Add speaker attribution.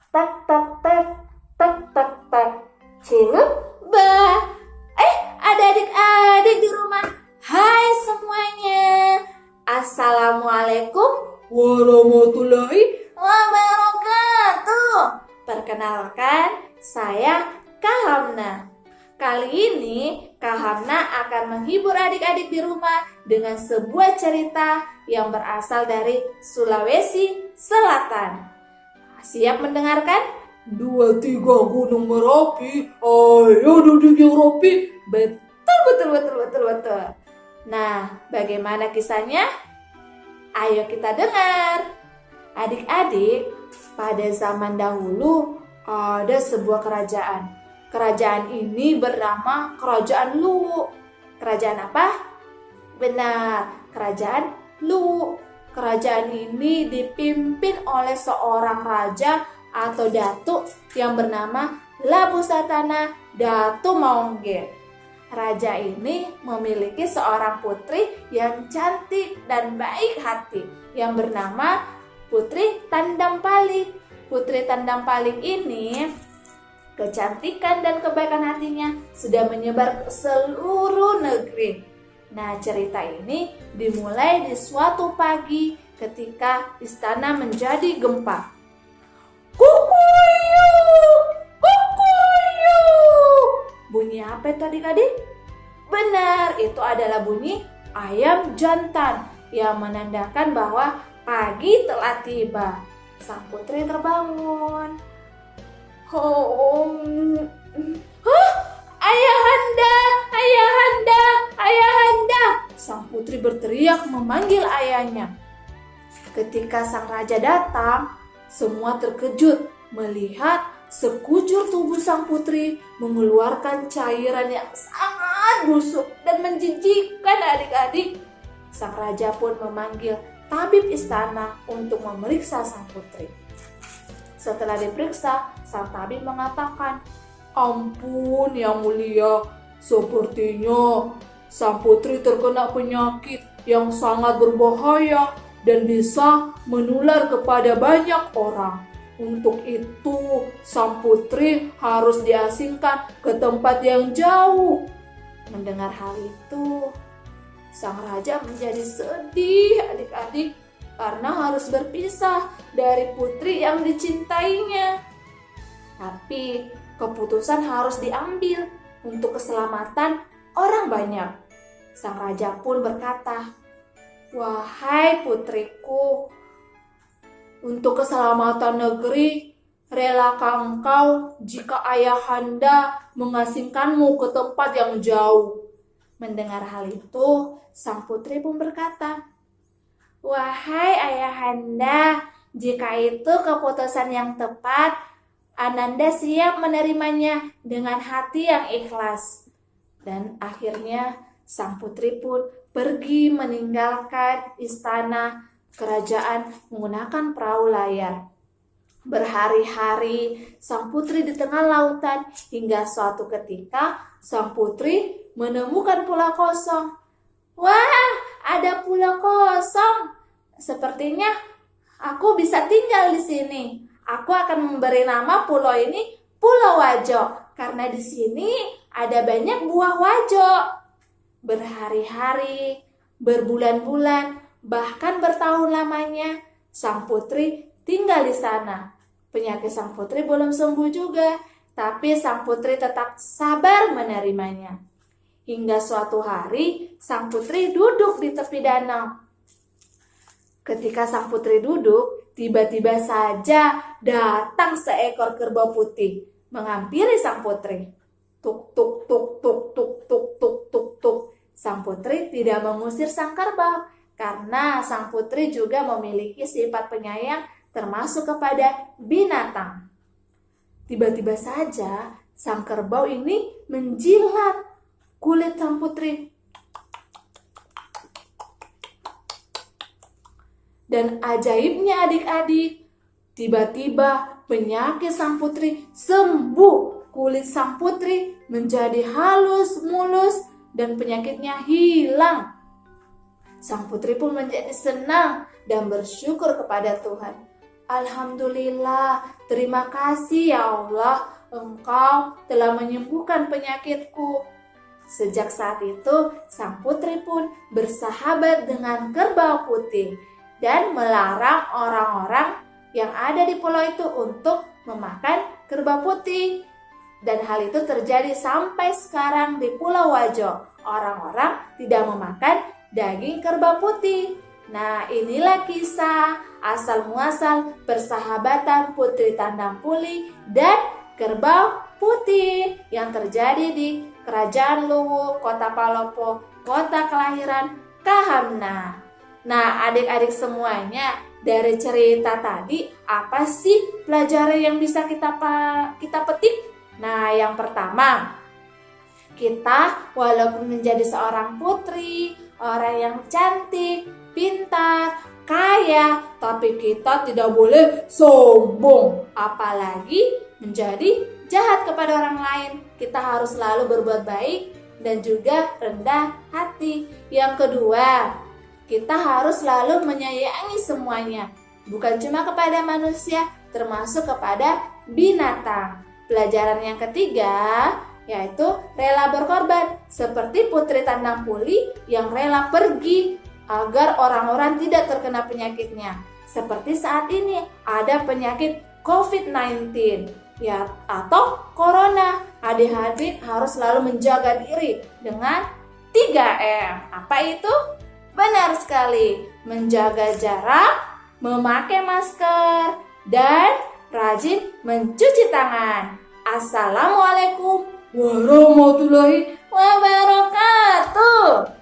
Speaker 1: Tak tak tak, tak tak tak. Ciluk bah. Ada adik-adik di rumah. Hai semuanya. Assalamualaikum warahmatullahi wabarakatuh. Perkenalkan, saya Kak Hamna. Kali ini Kak Hamna akan menghibur adik-adik di rumah dengan sebuah cerita yang berasal dari Sulawesi Selatan. Siap mendengarkan?
Speaker 2: 2, 3 Gunung Merapi, ayo duduk Merapi.
Speaker 1: Betul. Nah, bagaimana kisahnya? Ayo kita dengar. Adik-adik, pada zaman dahulu ada sebuah kerajaan. Kerajaan ini bernama Kerajaan Lu. Kerajaan apa? Benar, Kerajaan Lu. Kerajaan ini dipimpin oleh seorang raja atau datuk yang bernama Labusatana Datu Maungge. Raja ini memiliki seorang putri yang cantik dan baik hati yang bernama Putri Tandampalik. Putri Tandampalik ini kecantikan dan kebaikan hatinya sudah menyebar ke seluruh negeri. Nah, cerita ini dimulai di suatu pagi ketika istana menjadi gempa. Kukuyuk, kukuyuk. Bunyi apa itu adik-adik? Benar, itu adalah bunyi ayam jantan yang menandakan bahwa pagi telah tiba. Sang putri terbangun. Ayahanda, ayahanda, ayahanda. Sang putri berteriak memanggil ayahnya. Ketika sang raja datang, semua terkejut melihat sekujur tubuh sang putri mengeluarkan cairan yang sangat busuk dan menjijikkan adik-adik. Sang raja pun memanggil tabib istana untuk memeriksa sang putri. Setelah diperiksa, sang tabib mengatakan,
Speaker 2: Ampun yang mulia, sepertinya sang putri terkena penyakit yang sangat berbahaya dan bisa menular kepada banyak orang. Untuk itu, sang putri harus diasingkan ke tempat yang jauh.
Speaker 1: Mendengar hal itu, sang raja menjadi sedih adik-adik karena harus berpisah dari putri yang dicintainya. Tapi keputusan harus diambil untuk keselamatan orang banyak. Sang raja pun berkata, "Wahai putriku, untuk keselamatan negeri, relakah engkau jika ayahanda mengasingkanmu ke tempat yang jauh?" Mendengar hal itu, sang putri pun berkata, "Wahai ayahanda, jika itu keputusan yang tepat, Ananda siap menerimanya dengan hati yang ikhlas." Dan akhirnya sang putri pun pergi meninggalkan istana kerajaan menggunakan perahu layar. Berhari-hari sang putri di tengah lautan hingga suatu ketika sang putri menemukan pulau kosong. Wah, ada pulau kosong. Sepertinya aku bisa tinggal di sini. Aku akan memberi nama pulau ini Pulau Wajo karena di sini ada banyak buah wajo. Berhari-hari, berbulan-bulan, bahkan bertahun lamanya, sang putri tinggal di sana. Penyakit sang putri belum sembuh juga, tapi sang putri tetap sabar menerimanya. Hingga suatu hari, sang putri duduk di tepi danau. Ketika sang putri duduk, tiba-tiba saja datang seekor kerbau putih menghampiri sang putri. Tuk tuk tuk tuk tuk tuk tuk tuk tuk. Sang putri tidak mengusir sang kerbau karena sang putri juga memiliki sifat penyayang termasuk kepada binatang. Tiba-tiba saja sang kerbau ini menjilat kulit sang putri. Dan ajaibnya adik-adik, tiba-tiba penyakit sang putri sembuh. Kulit sang putri menjadi halus, mulus, dan penyakitnya hilang. Sang putri pun menjadi senang dan bersyukur kepada Tuhan. Alhamdulillah, terima kasih ya Allah, Engkau telah menyembuhkan penyakitku. Sejak saat itu, sang putri pun bersahabat dengan kerbau putih dan melarang orang-orang yang ada di pulau itu untuk memakan kerbau putih. Dan hal itu terjadi sampai sekarang di Pulau Wajo. Orang-orang tidak memakan daging kerbau putih. Nah, inilah kisah asal-muasal persahabatan Putri Tandang Puli dan kerbau putih yang terjadi di Kerajaan Luwu, Kota Palopo, kota kelahiran Kahamna. Nah, adik-adik semuanya, dari cerita tadi apa sih pelajaran yang bisa kita petik? Nah, yang pertama, kita walaupun menjadi seorang putri, orang yang cantik, pintar, kaya, tapi kita tidak boleh sombong, apalagi menjadi jahat kepada orang lain. Kita harus selalu berbuat baik dan juga rendah hati. Yang kedua, kita harus selalu menyayangi semuanya, bukan cuma kepada manusia, termasuk kepada binatang. Pelajaran yang ketiga yaitu rela berkorban, seperti Putri Tandang Puli yang rela pergi agar orang-orang tidak terkena penyakitnya. Seperti saat ini ada penyakit COVID-19 ya, atau Corona. Adik-adik harus selalu menjaga diri dengan 3M. Apa itu? Benar sekali, menjaga jarak, memakai masker, dan rajin mencuci tangan. Assalamualaikum
Speaker 2: Warahmatullahi
Speaker 1: wabarakatuh.